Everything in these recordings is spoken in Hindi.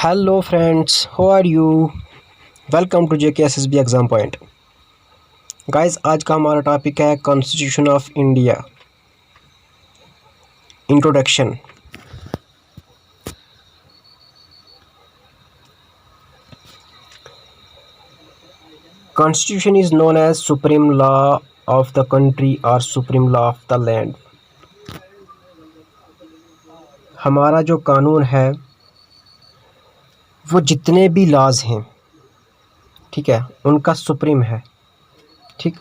Hello friends, how are you? Welcome to JKSSB exam point. Guys, आज का हमारा टॉपिक है constitution of India. Introduction. Constitution is known as supreme law of the country और supreme law of the land. हमारा जो कानून है वो जितने भी लॉज हैं, ठीक है, उनका सुप्रीम है, ठीक,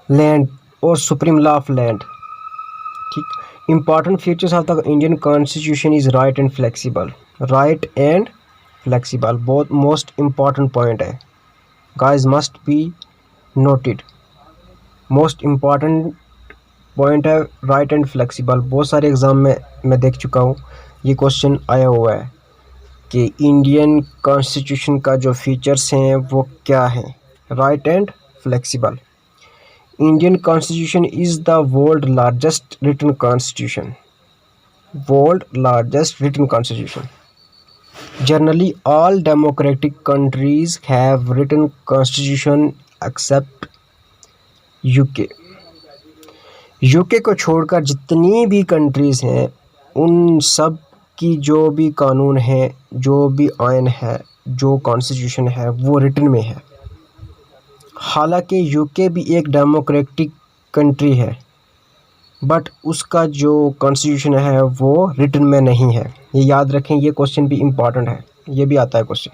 लैंड और सुप्रीम लॉ ऑफ लैंड, ठीक। Important features of the Indian constitution is right and flexible. Right and flexible बहुत मोस्ट इम्पॉर्टेंट पॉइंट है, guys, must be noted. Most important point है राइट एंड फ्लेक्सिबल। बहुत सारे एग्ज़ाम में मैं देख चुका हूँ, ये क्वेश्चन आया हुआ है कि इंडियन कॉन्स्टिट्यूशन का जो फीचर्स हैं वो क्या हैं। Right and flexible. Indian constitution is the world largest written constitution. World largest written constitution. Generally, all democratic countries have written constitution except UK. UK को छोड़कर जितनी भी कंट्रीज़ हैं उन सब की जो भी कानून है, जो भी आइन है, जो कॉन्स्टिट्यूशन है वो रिटन में है। हालांकि UK भी एक डेमोक्रेटिक कंट्री है, बट उसका जो कॉन्स्टिट्यूशन है वो रिटन में नहीं है। ये याद रखें, ये क्वेश्चन भी इम्पॉर्टेंट है, ये भी आता है क्वेश्चन।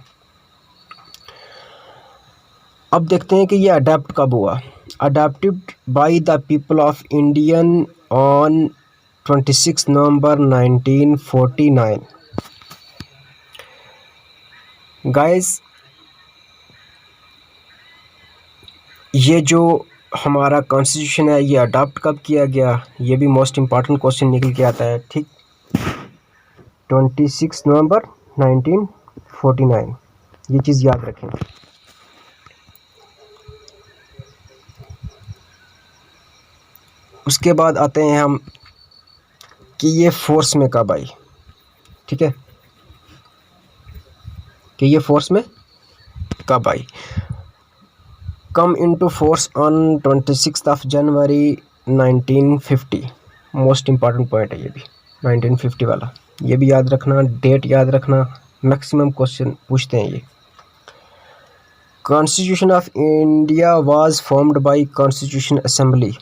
अब देखते हैं कि ये अडॉप्ट कब हुआ। Adopted by the people of Indian on 26 November 1949। Guys, ये जो हमारा कॉन्स्टिट्यूशन है ये अडॉप्ट कब किया गया, ये भी मोस्ट इम्पॉर्टेंट क्वेश्चन निकल के आता है, ठीक। 26 नवंबर 1949, ये चीज़ याद रखें। उसके बाद आते हैं हम कि ये फोर्स में कब आई, ठीक है, कि ये फोर्स में कब आई। Come into force on 26 January 1950। Most important point है ये भी, 1950 वाला, ये भी याद रखना, डेट याद रखना। मैक्सिमम क्वेश्चन पूछते हैं ये। Constitution of India was formed by constitution assembly.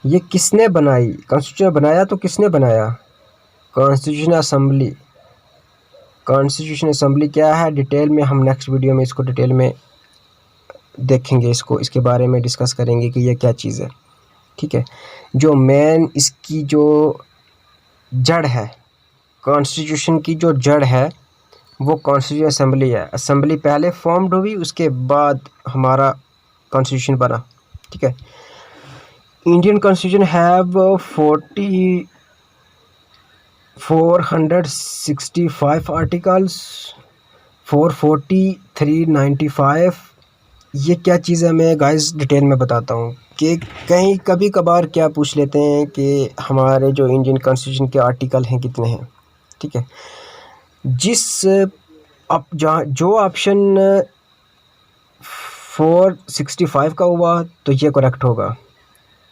ये किसने बनाई? कॉन्स्टिट्यूशन बनाया तो किसने बनाया? Constitution assembly. कॉन्स्टिट्यूशन असेंबली क्या है, डिटेल में हम नेक्स्ट वीडियो में इसको डिटेल में देखेंगे, इसके बारे में डिस्कस करेंगे कि ये क्या चीज़ है, ठीक है। जो मेन इसकी जो जड़ है, कॉन्स्टिट्यूशन की जो जड़ है वो कॉन्स्टिट्यूशन असेंबली है। असेंबली पहले फॉर्म्ड हुई, उसके बाद हमारा कॉन्स्टिट्यूशन बना, ठीक है। Indian constitution have 465 articles, 440, 395। ये क्या चीज़ है, मैं गाइस डिटेल में बताता हूँ कि कहीं कभी कभार क्या पूछ लेते हैं कि हमारे जो इंडियन कॉन्स्टिट्यूशन के आर्टिकल हैं कितने हैं, ठीक है। जिस अब जहाँ जो ऑप्शन 465 का हुआ तो ये करेक्ट होगा,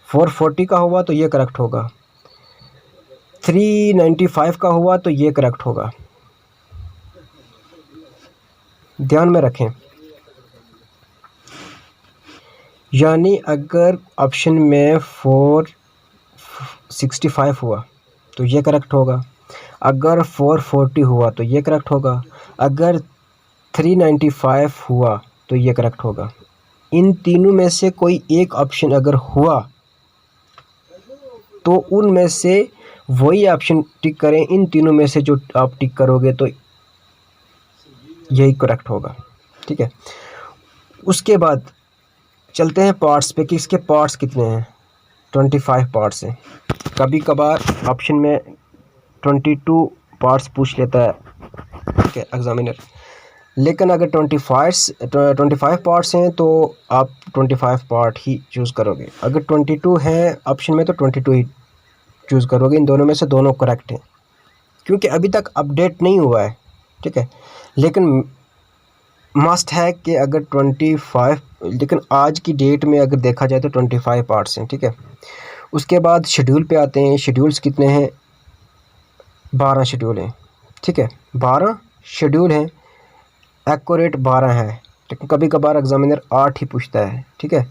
440 का हुआ तो ये करेक्ट होगा, 395 का हुआ तो ये करेक्ट होगा। ध्यान में रखें, यानी अगर ऑप्शन में 465 हुआ तो ये करेक्ट होगा, अगर 440 हुआ तो ये करेक्ट होगा, अगर 395 हुआ तो ये करेक्ट होगा। इन तीनों में से कोई एक ऑप्शन अगर हुआ तो उनमें से वही ऑप्शन टिक करें। इन तीनों में से जो आप टिक करोगे तो यही करेक्ट होगा, ठीक है। उसके बाद चलते हैं पार्ट्स पे कि इसके पार्ट्स कितने हैं। 25 पार्ट्स हैं। कभी कभार ऑप्शन में 22 पार्ट्स पूछ लेता है, ठीक है, एग्जामिनर, लेकिन अगर 25 पार्ट्स हैं तो आप 25 पार्ट ही चूज़ करोगे। अगर 22 हैं ऑप्शन में तो 22 ही चूज़ करोगे। इन दोनों में से दोनों करेक्ट हैं। क्योंकि अभी तक अपडेट नहीं हुआ है, ठीक है। लेकिन मस्ट है कि अगर 25, लेकिन आज की डेट में अगर देखा जाए तो 25 पार्ट्स हैं, ठीक है। उसके बाद शेड्यूल पे आते हैं। शेड्यूल्स कितने हैं? 12 शेड्यूल हैं, ठीक है। 12 शेड्यूल हैं, एक्यूरेट 12 है, लेकिन कभी कभार एग्जामिनर 8 ही पूछता है, ठीक है।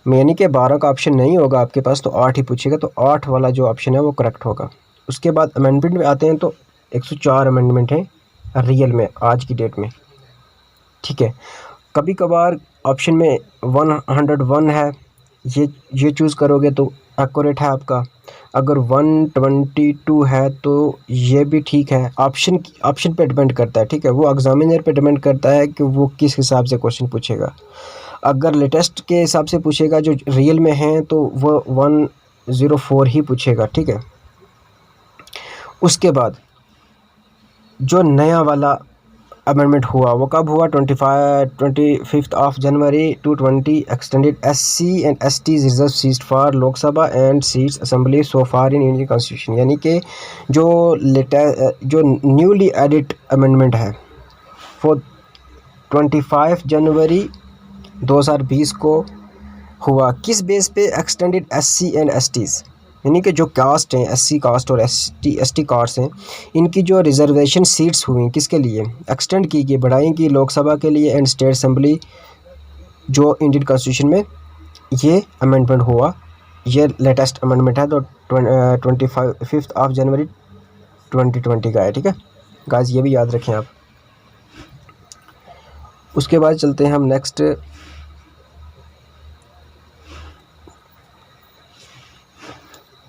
यानी कि 12 का ऑप्शन नहीं होगा आपके पास तो 8 ही पूछेगा, तो 8 वाला जो ऑप्शन है वो करेक्ट होगा। उसके बाद अमेंडमेंट में आते हैं तो 104 अमेंडमेंट हैं रियल में आज की डेट में, ठीक है। कभी कभार ऑप्शन में 101 है, ये चूज़ करोगे तो एक्यूरेट है आपका। अगर 122 है तो ये भी ठीक है। ऑप्शन पे डिपेंड करता है, ठीक है। वो एग्जामिनर पे डिपेंड करता है कि वो किस हिसाब से क्वेश्चन पूछेगा। अगर लेटेस्ट के हिसाब से पूछेगा जो रियल में है तो वो 104 ही पूछेगा, ठीक है। उसके बाद जो नया वाला अमेंडमेंट हुआ वो कब हुआ? 25 of January 2020 extended SC and ST reserve seat for Lok Sabha and seats assembly so far in Indian constitution. यानी कि जो न्यूली एडिड अमेंडमेंट है वो 25 जनवरी 2020 को हुआ। किस बेस पे? एक्सटेंडेड SC एंड STs, यानी कि जो कास्ट हैं, SC कास्ट और ST कास्ट हैं, इनकी जो रिजर्वेशन सीट्स हुई किसके लिए एक्सटेंड की गई, बढ़ाई गई लोकसभा के लिए एंड स्टेट असेंबली जो इंडियन कॉन्स्टिट्यूशन में ये अमेंडमेंट हुआ। ये लेटेस्ट अमेंडमेंट है तो 25 ऑफ जनवरी 2020 का है, ठीक है गाइस, ये भी याद रखें आप। उसके बाद चलते हैं हम next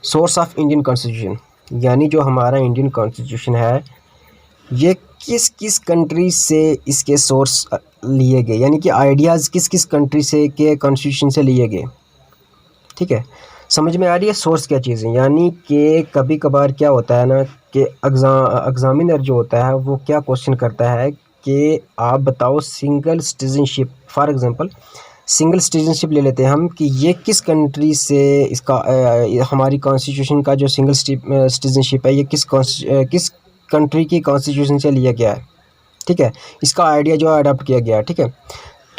source of Indian constitution, यानी जो हमारा इंडियन कॉन्स्टिट्यूशन है ये किस किस कंट्री से इसके सोर्स लिए गए, यानी कि आइडियाज़ किस किस कंट्री से के कॉन्स्टिट्यूशन से लिए गए, ठीक है। समझ में आ रही है सोर्स क्या चीज़ है? यानी कि कभी कभार क्या होता है ना कि एग्जामिनर जो होता है वो क्या क्वेश्चन करता है कि आप बताओ single citizenship, for example single citizenship ले लेते हैं हम कि ये किस कंट्री से इसका हमारी कॉन्स्टिट्यूशन का जो सिंगल सिटीजनशिप है ये किस कंट्री की कॉन्स्टिट्यूशन से लिया गया है, ठीक है। इसका आइडिया जो है अडॉप्ट किया गया है, ठीक है।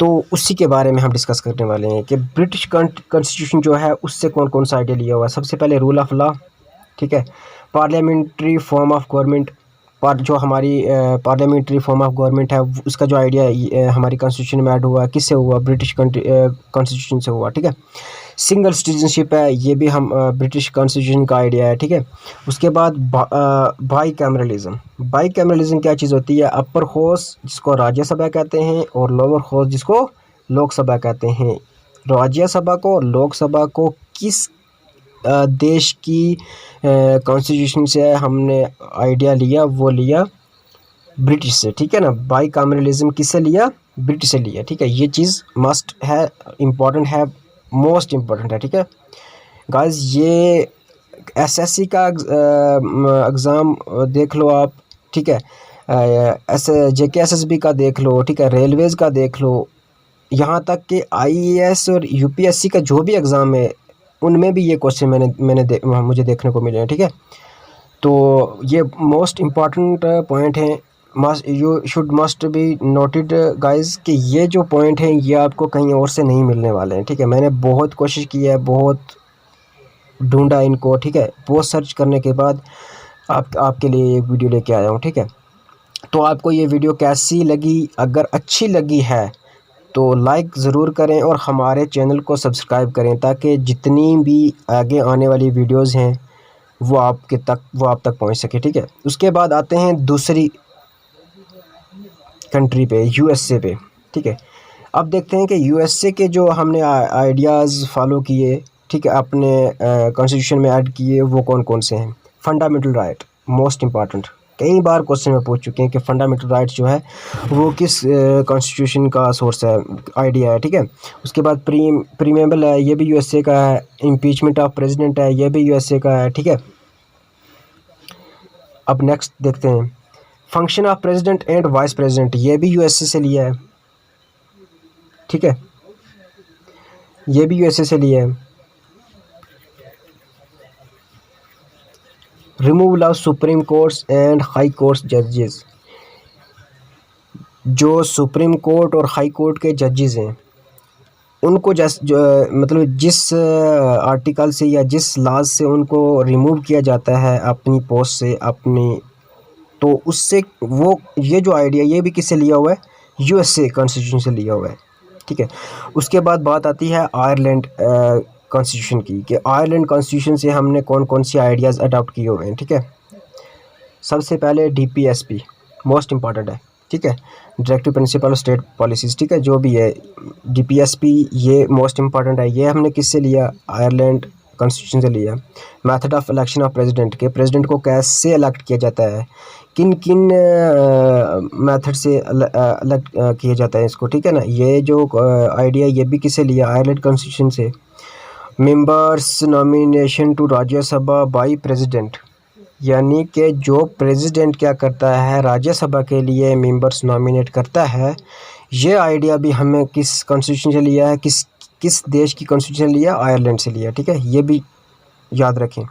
तो उसी के बारे में हम डिस्कस करने वाले हैं कि ब्रिटिश कॉन्स्टिट्यूशन जो है उससे कौन कौन सा आइडिया लिया हुआ है। सबसे पहले रूल ऑफ लॉ, ठीक है। पार्लियामेंट्री फॉर्म ऑफ गवर्नमेंट, जो हमारी पार्लियामेंट्री फॉर्म ऑफ गवर्नमेंट है उसका जो आइडिया हमारी कॉन्स्टिट्यूशन में ऐड हुआ, किससे हुआ? ब्रिटिश कॉन्स्टिट्यूशन से हुआ, ठीक है। सिंगल सिटीजनशिप है, ये भी हम ब्रिटिश कॉन्स्टिट्यूशन का आइडिया है, ठीक है। उसके बाद बाई कैमरलिज्म क्या चीज़ होती है? अपर हाउस जिसको राज्यसभा कहते हैं और लोअर हाउस जिसको लोकसभा कहते हैं। राज्यसभा को और लोकसभा को किस देश की कॉन्स्टिट्यूशन से हमने आइडिया लिया? वो लिया ब्रिटिश से, ठीक है ना। बाई कैमरलिज्म किससे लिया? ब्रिटिश से लिया, ठीक है। ये चीज़ मस्ट है, इम्पॉर्टेंट है, मोस्ट इम्पॉर्टेंट है, ठीक है गाइस। ये SSC का एग्ज़ाम देख लो आप, ठीक है। JK SSB का देख लो, ठीक है। रेलवेज़ का देख लो, यहाँ तक कि IAS और UPSC का जो भी एग्ज़ाम है उनमें भी ये क्वेश्चन मुझे देखने को मिले हैं, ठीक है। तो ये मोस्ट इम्पॉर्टेंट पॉइंट हैं, मस्ट बी नोटेड गाइस कि ये जो पॉइंट हैं ये आपको कहीं और से नहीं मिलने वाले हैं, ठीक है। मैंने बहुत कोशिश की है, बहुत ढूंढा इनको, ठीक है। बहुत सर्च करने के बाद आपके लिए एक वीडियो लेके आया हूँ, ठीक है। तो आपको ये वीडियो कैसी लगी? अगर अच्छी लगी है तो लाइक ज़रूर करें और हमारे चैनल को सब्सक्राइब करें ताकि जितनी भी आगे आने वाली वीडियोस हैं वो आप तक पहुंच सके, ठीक है। उसके बाद आते हैं दूसरी कंट्री पे, USA पे, ठीक है। अब देखते हैं कि USA के जो हमने आइडियाज़ फॉलो किए, ठीक है, अपने कॉन्स्टिट्यूशन में ऐड किए वो कौन कौन से हैं? फंडामेंटल राइट, मोस्ट इम्पॉर्टेंट, कई बार क्वेश्चन में पूछ चुके हैं कि फंडामेंटल राइट्स जो है वो किस कॉन्स्टिट्यूशन का सोर्स है, आइडिया है, ठीक है। उसके बाद प्रीमेबल है, ये भी USA का है। इम्पीचमेंट ऑफ प्रेसिडेंट है, ये भी USA का है, ठीक है। अब नेक्स्ट देखते हैं function of president and vice president, ये भी USA से लिया है, ठीक है। ये भी USA से लिया है। Removal of supreme courts and high courts जजेस। जो सुप्रीम कोर्ट और हाई कोर्ट के जजेस हैं उनको मतलब जिस आर्टिकल से या जिस लाज से उनको रिमूव किया जाता है अपनी पोस्ट से अपनी, तो उससे वो ये जो आइडिया ये भी किससे लिया हुआ है, यूएसए कॉन्स्टिट्यूशन से लिया हुआ है। ठीक है, उसके बाद बात आती है आयरलैंड कॉन्स्टिट्यूशन की, कि आयरलैंड कॉन्स्टिट्यूशन से हमने कौन कौन सी आइडियाज़ अडॉप्ट किए हुए हैं। ठीक है, सबसे पहले डीपीएसपी मोस्ट इम्पॉर्टेंट है। ठीक है, directive principle of state policies. ठीक है, जो भी है डीपीएसपी ये मोस्ट इम्पॉर्टेंट है। ये हमने किससे लिया, आयरलैंड कॉन्स्टिट्यूशन से लिया। Method of election of president, के प्रेसिडेंट को कैसे इलेक्ट किया जाता है, किन किन मेथड से इलेक्ट किया जाता है इसको। ठीक है ना, ये जो आइडिया ये भी किससे लिया, आयरलैंड कॉन्स्टिट्यूशन से। Members nomination to Rajya Sabha by president, यानी कि जो प्रेसिडेंट क्या करता है राज्यसभा के लिए मेंबर्स नॉमिनेट करता है। ये आइडिया भी हमें किस कॉन्स्टिट्यूशन से लिया है, किस देश की कॉन्स्टिट्यूशन लिया, आयरलैंड से लिया। ठीक है, ये भी याद रखें।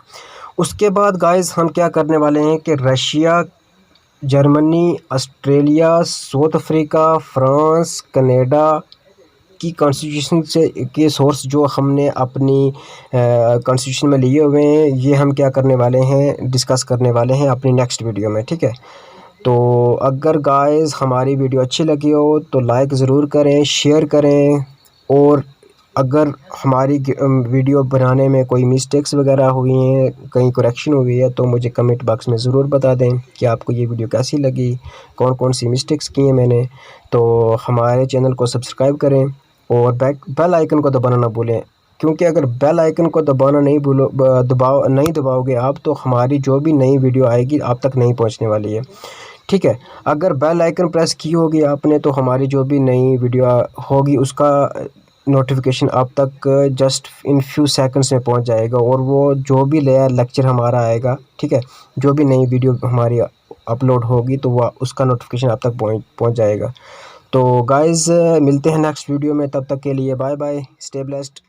उसके बाद गाइस हम क्या करने वाले हैं कि Russia, Germany, Australia, south Africa, France, Canada की कॉन्स्टिट्यूशन से के सोर्स जो हमने अपनी कॉन्स्टिट्यूशन में लिए हुए हैं, ये हम क्या करने वाले हैं, डिस्कस करने वाले हैं अपनी नेक्स्ट वीडियो में। ठीक है, तो अगर गाइस हमारी वीडियो अच्छी लगी हो तो लाइक ज़रूर करें, शेयर करें, और अगर हमारी वीडियो बनाने में कोई मिस्टेक्स वगैरह हुई हैं, कहीं करेक्शन हुई है, तो मुझे कमेंट बॉक्स में ज़रूर बता दें कि आपको ये वीडियो कैसी लगी, कौन कौन सी मिस्टेक्स की हैं मैंने। तो हमारे चैनल को सब्सक्राइब करें और बेल आइकन को दबाना ना भूलें, क्योंकि अगर बेल आइकन को दबाना नहीं दबाओगे आप, तो हमारी जो भी नई वीडियो आएगी आप तक नहीं पहुंचने वाली है। ठीक है, अगर बेल आइकन प्रेस की होगी आपने, तो हमारी जो भी नई वीडियो होगी उसका नोटिफिकेशन आप तक जस्ट इन फ्यू सेकंड्स में पहुंच जाएगा, और वो जो भी नया लेक्चर हमारा आएगा, ठीक है, जो भी नई वीडियो हमारी अपलोड होगी, तो वह उसका नोटिफिकेशन आप तक पहुंच जाएगा। तो गाइज़ मिलते हैं नेक्स्ट वीडियो में, तब तक के लिए बाय बाय, स्टे ब्लेस्ड।